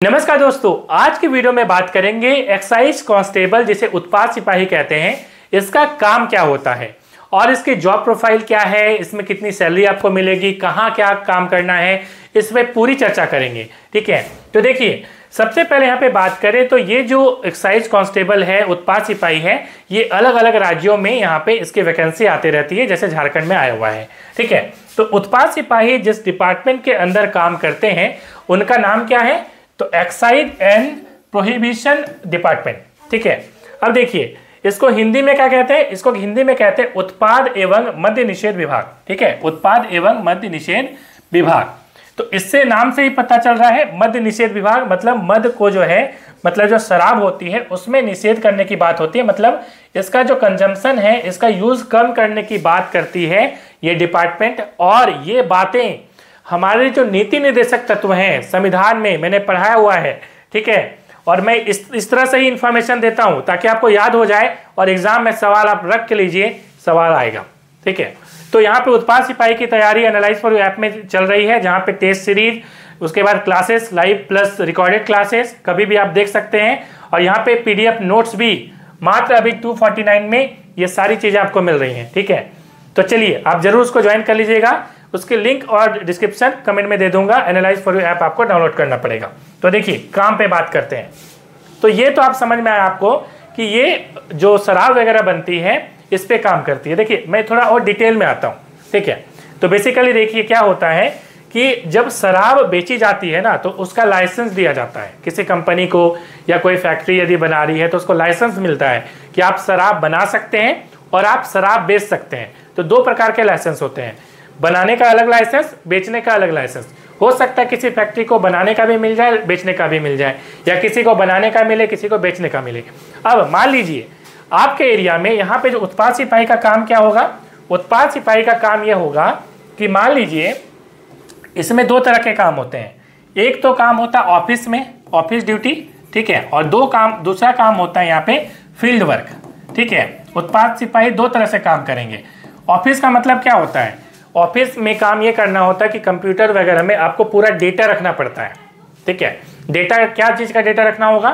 नमस्कार दोस्तों, आज की वीडियो में बात करेंगे एक्साइज कांस्टेबल जिसे उत्पाद सिपाही कहते हैं, इसका काम क्या होता है और इसकी जॉब प्रोफाइल क्या है, इसमें कितनी सैलरी आपको मिलेगी, कहाँ क्या काम करना है, इसमें पूरी चर्चा करेंगे। ठीक है, तो देखिए सबसे पहले यहाँ पे बात करें तो ये जो एक्साइज कांस्टेबल है, उत्पाद सिपाही है, ये अलग अलग राज्यों में यहाँ पे इसकी वैकेंसी आती रहती है, जैसे झारखंड में आया हुआ है। ठीक है, तो उत्पाद सिपाही जिस डिपार्टमेंट के अंदर काम करते हैं उनका नाम क्या है, तो एक्साइज एंड प्रोहिबिशन डिपार्टमेंट। ठीक है, अब देखिए इसको हिंदी में क्या कहते हैं, इसको हिंदी में कहते हैं उत्पाद एवं मद्य निषेध विभाग। ठीक है, उत्पाद एवं मद्य निषेध विभाग। तो इससे नाम से ही पता चल रहा है मद्य निषेध विभाग, मतलब मद को जो है, मतलब जो शराब होती है उसमें निषेध करने की बात होती है, मतलब इसका जो कंजम्पशन है, इसका यूज कम करने की बात करती है ये डिपार्टमेंट। और ये बातें हमारे जो नीति निर्देशक तत्व हैं संविधान में मैंने पढ़ाया हुआ है। ठीक है, और मैं इस तरह से ही इंफॉर्मेशन देता हूं ताकि आपको याद हो जाए और एग्जाम में सवाल आप रख के लीजिए, सवाल आएगा। ठीक है, तो यहाँ पे उत्पाद सिपाही की तैयारी एनालाइज फॉर यू ऐप में चल रही है, जहाँ पे टेस्ट सीरीज, उसके बाद classes live plus recorded classes कभी भी आप देख सकते हैं। और यहाँ पे PDF नोट्स भी मात्र अभी 249 में ये सारी चीजें आपको मिल रही हैं। ठीक है, तो चलिए आप जरूर उसको ज्वाइन कर लीजिएगा, उसके लिंक और डिस्क्रिप्शन कमेंट में दे दूंगा। एनालाइज फॉर यू ऐप आपको डाउनलोड करना पड़ेगा। तो देखिए काम पे बात करते हैं। तो ये तो आप समझ में आया आपको कि ये जो शराब वगैरह बनती है इस पे काम करती है। देखिए मैं थोड़ा और डिटेल में आता हूँ। ठीक है, तो बेसिकली देखिए क्या होता है कि जब शराब बेची जाती है ना, तो उसका लाइसेंस दिया जाता है किसी कंपनी को, या कोई फैक्ट्री यदि बना रही है तो उसको लाइसेंस मिलता है कि आप शराब बना सकते हैं और आप शराब बेच सकते हैं। तो दो प्रकार के लाइसेंस होते हैं, बनाने का अलग लाइसेंस, बेचने का अलग लाइसेंस। हो सकता है किसी फैक्ट्री को बनाने का भी मिल जाए, बेचने का भी मिल जाए, या किसी को बनाने का मिले, किसी को बेचने का मिले। अब मान लीजिए आपके एरिया में यहाँ पे जो उत्पाद सिपाही का काम क्या होगा, उत्पाद सिपाही का काम यह होगा कि मान लीजिए इसमें दो तरह के काम होते हैं। एक तो काम होता है ऑफिस में, ऑफिस ड्यूटी। ठीक है, और दूसरा काम होता है यहाँ पे फील्ड वर्क। ठीक है, उत्पाद सिपाही दो तरह से काम करेंगे। ऑफिस का मतलब क्या होता है, ऑफिस में काम ये करना होता है कि कंप्यूटर वगैरह में आपको पूरा डेटा रखना पड़ता है। ठीक है, डेटा क्या चीज़ का डेटा रखना होगा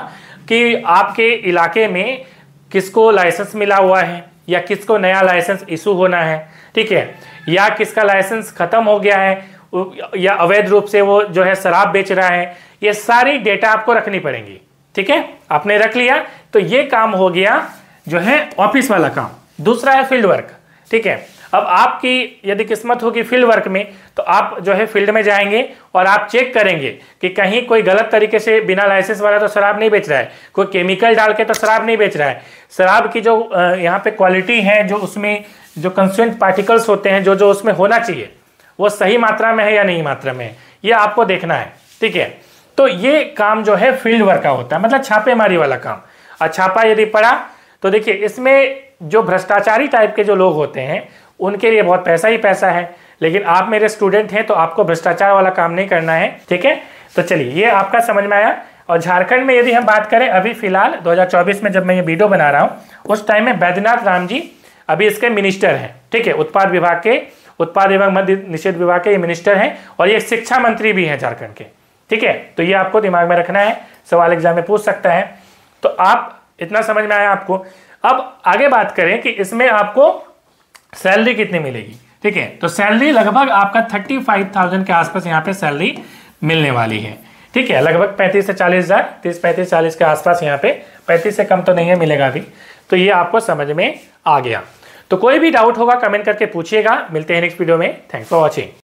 कि आपके इलाके में किसको लाइसेंस मिला हुआ है, या किसको नया लाइसेंस इशू होना है। ठीक है, या किसका लाइसेंस खत्म हो गया है, या अवैध रूप से वो जो है शराब बेच रहा है, ये सारी डेटा आपको रखनी पड़ेंगी। ठीक है, आपने रख लिया तो ये काम हो गया जो है ऑफिस वाला काम। दूसरा है फील्ड वर्क। ठीक है, अब आपकी यदि किस्मत होगी फील्ड वर्क में तो आप जो है फील्ड में जाएंगे और आप चेक करेंगे कि कहीं कोई गलत तरीके से बिना लाइसेंस वाला तो शराब नहीं बेच रहा है, कोई केमिकल डाल के तो शराब नहीं बेच रहा है, शराब की जो यहाँ पे क्वालिटी है, जो उसमें जो कंस्टिट्यूएंट पार्टिकल्स होते हैं, जो उसमें होना चाहिए वो सही मात्रा में है या नहीं मात्रा में है, ये आपको देखना है। ठीक है, तो ये काम जो है फील्ड वर्क का होता है, मतलब छापेमारी वाला काम। और छापा यदि पड़ा तो देखिए इसमें जो भ्रष्टाचारी टाइप के जो लोग होते हैं उनके लिए बहुत पैसा ही पैसा है, लेकिन आप मेरे स्टूडेंट हैं तो आपको भ्रष्टाचार वाला काम नहीं करना है। ठीक है, तो चलिए ये आपका समझ में आया। और झारखंड में यदि हम बात करें, अभी फिलहाल 2024 में जब मैं ये वीडियो बना रहा हूँ उस टाइम में बैद्यनाथ राम जी अभी इसके मिनिस्टर हैं। ठीक है, उत्पाद विभाग के, उत्पाद एवं मद्य निषेध विभाग के ये मिनिस्टर हैं, और ये शिक्षा मंत्री भी हैं झारखंड के। ठीक है, तो ये आपको दिमाग में रखना है, सवाल एग्जाम में पूछ सकता है। तो आप इतना समझ में आया आपको। अब आगे बात करें कि इसमें आपको सैलरी कितनी मिलेगी। ठीक है, तो सैलरी लगभग आपका 35,000 के आसपास यहाँ पे सैलरी मिलने वाली है। ठीक है, लगभग 35 से 40 हज़ार, 30-35-40 के आसपास यहाँ पे, 35 से कम तो नहीं है, मिलेगा अभी। तो ये आपको समझ में आ गया। तो कोई भी डाउट होगा कमेंट करके पूछिएगा। मिलते हैं नेक्स्ट वीडियो में। Thanks for watching.